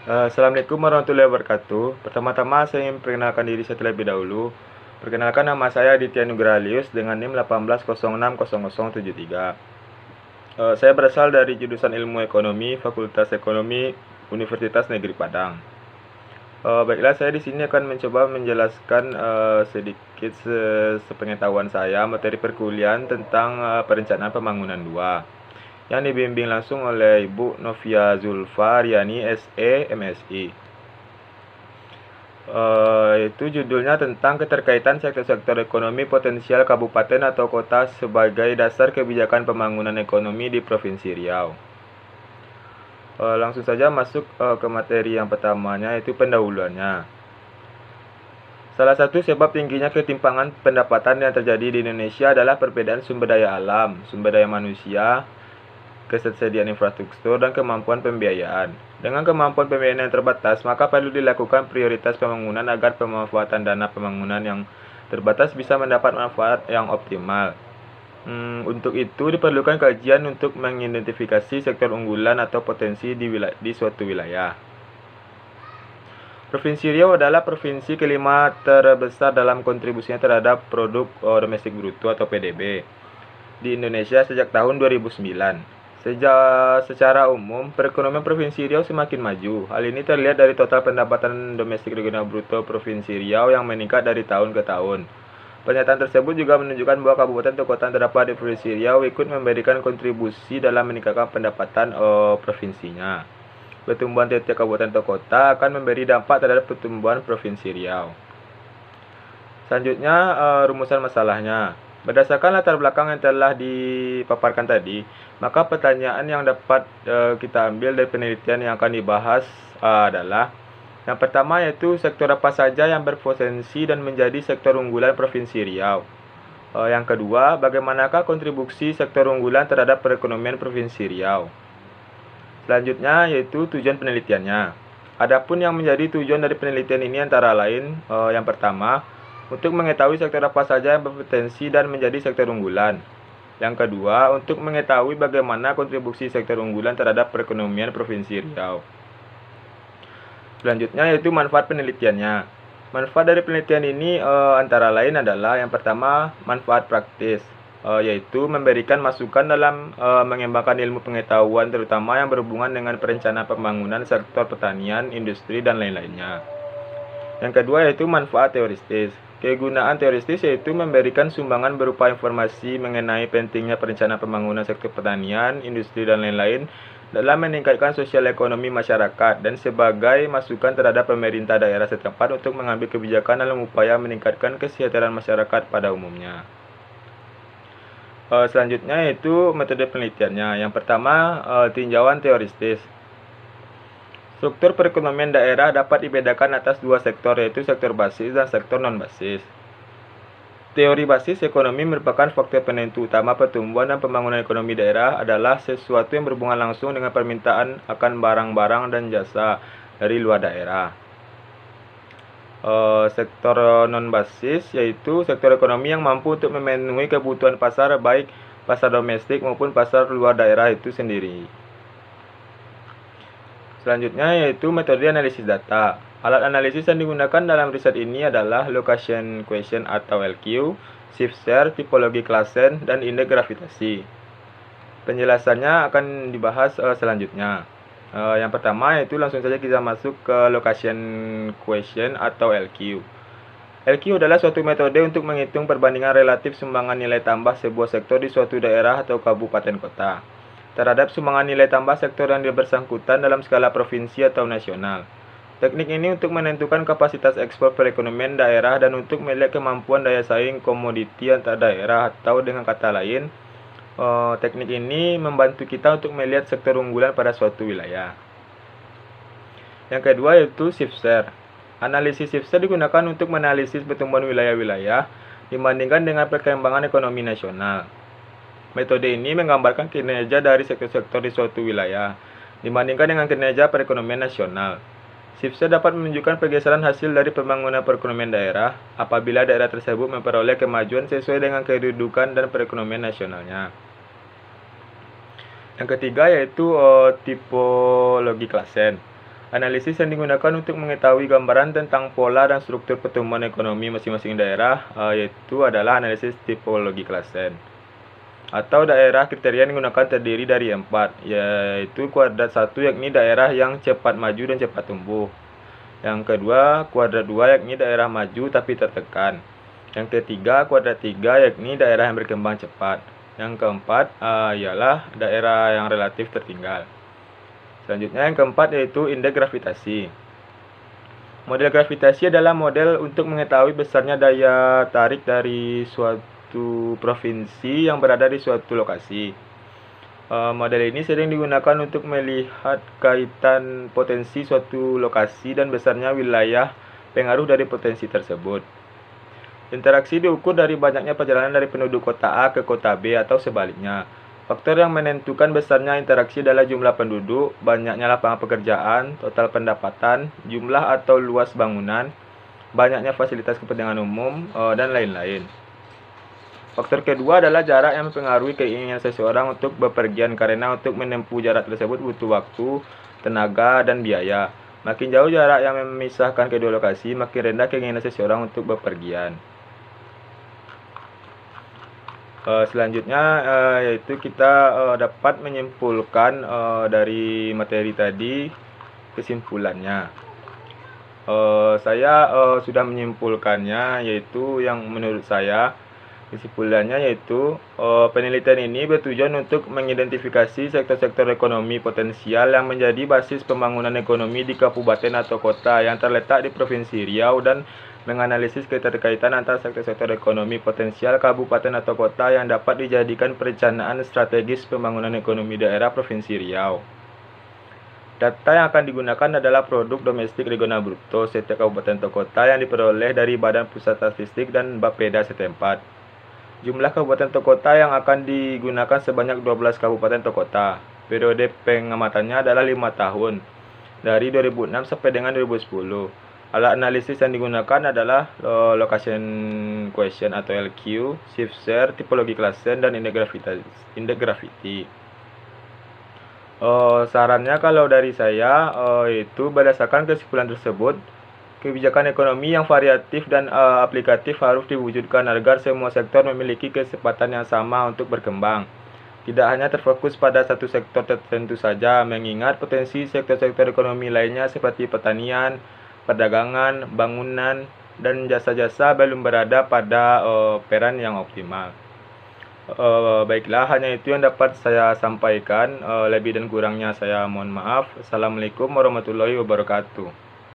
Assalamualaikum warahmatullahi wabarakatuh. Pertama-tama saya ingin perkenalkan diri saya terlebih dahulu. Perkenalkan, nama saya Aditya Nugralius dengan NIM 18060073. Saya berasal dari jurusan Ilmu Ekonomi, Fakultas Ekonomi, Universitas Negeri Padang. Baiklah, saya di sini akan mencoba menjelaskan sedikit sepengetahuan saya materi perkuliahan tentang perencanaan pembangunan 2 yang dibimbing langsung oleh Ibu Novia Zulfa Riani SE MSI. Itu judulnya tentang keterkaitan sektor-sektor ekonomi potensial kabupaten atau kota sebagai dasar kebijakan pembangunan ekonomi di Provinsi Riau. Langsung saja masuk ke materi yang pertamanya, yaitu pendahuluannya. Salah satu sebab tingginya ketimpangan pendapatan yang terjadi di Indonesia adalah perbedaan sumber daya alam, sumber daya manusia, ketersediaan infrastruktur, dan kemampuan pembiayaan. Dengan kemampuan pembiayaan yang terbatas, maka perlu dilakukan prioritas pembangunan agar pemanfaatan dana pembangunan yang terbatas bisa mendapat manfaat yang optimal. Untuk itu diperlukan kajian untuk mengidentifikasi sektor unggulan atau potensi di suatu wilayah. Provinsi Riau adalah provinsi kelima terbesar dalam kontribusinya terhadap produk domestik bruto atau PDB di Indonesia sejak tahun 2009. Secara umum, perekonomian Provinsi Riau semakin maju. Hal ini terlihat dari total pendapatan domestik regional bruto Provinsi Riau yang meningkat dari tahun ke tahun. Pernyataan tersebut juga menunjukkan bahwa kabupaten atau kota yang terdapat di Provinsi Riau ikut memberikan kontribusi dalam meningkatkan pendapatan provinsinya. Pertumbuhan tiap-tiap kabupaten atau kota akan memberi dampak terhadap pertumbuhan Provinsi Riau. Selanjutnya, rumusan masalahnya. Berdasarkan latar belakang yang telah dipaparkan tadi, maka pertanyaan yang dapat kita ambil dari penelitian yang akan dibahas adalah yang pertama, yaitu sektor apa saja yang berpotensi dan menjadi sektor unggulan Provinsi Riau. Yang kedua, bagaimanakah kontribusi sektor unggulan terhadap perekonomian Provinsi Riau. Selanjutnya, yaitu tujuan penelitiannya. Adapun yang menjadi tujuan dari penelitian ini antara lain, yang pertama, untuk mengetahui sektor apa saja yang berpotensi dan menjadi sektor unggulan. Yang kedua, untuk mengetahui bagaimana kontribusi sektor unggulan terhadap perekonomian Provinsi Riau. Selanjutnya, yaitu manfaat penelitiannya. Manfaat dari penelitian ini antara lain adalah yang pertama, manfaat praktis, yaitu memberikan masukan dalam mengembangkan ilmu pengetahuan terutama yang berhubungan dengan perencanaan pembangunan sektor pertanian, industri, dan lain-lainnya. Yang kedua, yaitu manfaat teoristis. Kegunaan teoristis yaitu memberikan sumbangan berupa informasi mengenai pentingnya perencanaan pembangunan sektor pertanian, industri, dan lain-lain dalam meningkatkan sosial ekonomi masyarakat dan sebagai masukan terhadap pemerintah daerah setempat untuk mengambil kebijakan dalam upaya meningkatkan kesejahteraan masyarakat pada umumnya. Selanjutnya yaitu metode penelitiannya. Yang pertama, tinjauan teoristis. Struktur perekonomian daerah dapat dibedakan atas dua sektor, yaitu sektor basis dan sektor non-basis. Teori basis ekonomi merupakan faktor penentu utama pertumbuhan dan pembangunan ekonomi daerah adalah sesuatu yang berhubungan langsung dengan permintaan akan barang-barang dan jasa dari luar daerah. Sektor non-basis yaitu sektor ekonomi yang mampu untuk memenuhi kebutuhan pasar baik pasar domestik maupun pasar luar daerah itu sendiri. Selanjutnya yaitu metode analisis data. Alat analisis yang digunakan dalam riset ini adalah location question atau LQ, shift share, tipologi klasen, dan indeks gravitasi. Penjelasannya akan dibahas selanjutnya. Yang pertama yaitu langsung saja kita masuk ke location question atau LQ. LQ adalah suatu metode untuk menghitung perbandingan relatif sumbangan nilai tambah sebuah sektor di suatu daerah atau kabupaten kota terhadap sumbangan nilai tambah sektor yang bersangkutan dalam skala provinsi atau nasional. Teknik ini untuk menentukan kapasitas ekspor perekonomian daerah dan untuk melihat kemampuan daya saing komoditi antar daerah, atau dengan kata lain, teknik ini membantu kita untuk melihat sektor unggulan pada suatu wilayah. Yang kedua yaitu shift share. Analisis shift share digunakan untuk menganalisis pertumbuhan wilayah-wilayah dibandingkan dengan perkembangan ekonomi nasional. Metode ini menggambarkan kinerja dari sektor-sektor di suatu wilayah dibandingkan dengan kinerja perekonomian nasional. Shift share dapat menunjukkan pergeseran hasil dari pembangunan perekonomian daerah apabila daerah tersebut memperoleh kemajuan sesuai dengan kedudukan dan perekonomian nasionalnya. Yang ketiga yaitu tipologi klasen. Analisis yang digunakan untuk mengetahui gambaran tentang pola dan struktur pertumbuhan ekonomi masing-masing daerah yaitu adalah analisis tipologi klasen. Atau daerah kriteria yang digunakan terdiri dari 4, yaitu kuadrat 1 yakni daerah yang cepat maju dan cepat tumbuh. Yang kedua, kuadrat 2 yakni daerah maju tapi tertekan. Yang ketiga, kuadrat 3 yakni daerah yang berkembang cepat. Yang keempat ialah daerah yang relatif tertinggal. Selanjutnya yang keempat yaitu indeks gravitasi. Model gravitasi adalah model untuk mengetahui besarnya daya tarik dari suatu provinsi yang berada di suatu lokasi. Model ini sering digunakan untuk melihat kaitan potensi suatu lokasi dan besarnya wilayah pengaruh dari potensi tersebut. Interaksi diukur dari banyaknya perjalanan dari penduduk kota A ke kota B atau sebaliknya. Faktor yang menentukan besarnya interaksi adalah jumlah penduduk, banyaknya lapangan pekerjaan, total pendapatan, jumlah atau luas bangunan, banyaknya fasilitas kepentingan umum, dan lain-lain. Faktor kedua adalah jarak yang mempengaruhi keinginan seseorang untuk bepergian karena untuk menempuh jarak tersebut butuh waktu, tenaga, dan biaya. Makin jauh jarak yang memisahkan kedua lokasi, makin rendah keinginan seseorang untuk bepergian. Selanjutnya yaitu kita dapat menyimpulkan dari materi tadi kesimpulannya. Saya sudah menyimpulkannya, yaitu yang menurut saya kesimpulannya yaitu penelitian ini bertujuan untuk mengidentifikasi sektor-sektor ekonomi potensial yang menjadi basis pembangunan ekonomi di kabupaten atau kota yang terletak di Provinsi Riau dan menganalisis keterkaitan antara sektor-sektor ekonomi potensial kabupaten atau kota yang dapat dijadikan perencanaan strategis pembangunan ekonomi daerah Provinsi Riau. Data yang akan digunakan adalah produk domestik regional bruto setiap kabupaten atau kota yang diperoleh dari Badan Pusat Statistik dan Bapeda setempat. Jumlah kabupaten atau kota yang akan digunakan sebanyak 12 kabupaten atau kota. Periode pengamatannya adalah 5 tahun, dari 2006 sampai dengan 2010. Alat analisis yang digunakan adalah location question atau LQ, shift share, tipologi klasen, dan indeks gravity. Sarannya kalau dari saya itu berdasarkan kesimpulan tersebut, kebijakan ekonomi yang variatif dan aplikatif harus diwujudkan agar semua sektor memiliki kesempatan yang sama untuk berkembang. Tidak hanya terfokus pada satu sektor tertentu saja, mengingat potensi sektor-sektor ekonomi lainnya seperti pertanian, perdagangan, bangunan, dan jasa-jasa belum berada pada peran yang optimal. Baiklah, hanya itu yang dapat saya sampaikan. Lebih dan kurangnya saya mohon maaf. Assalamualaikum warahmatullahi wabarakatuh.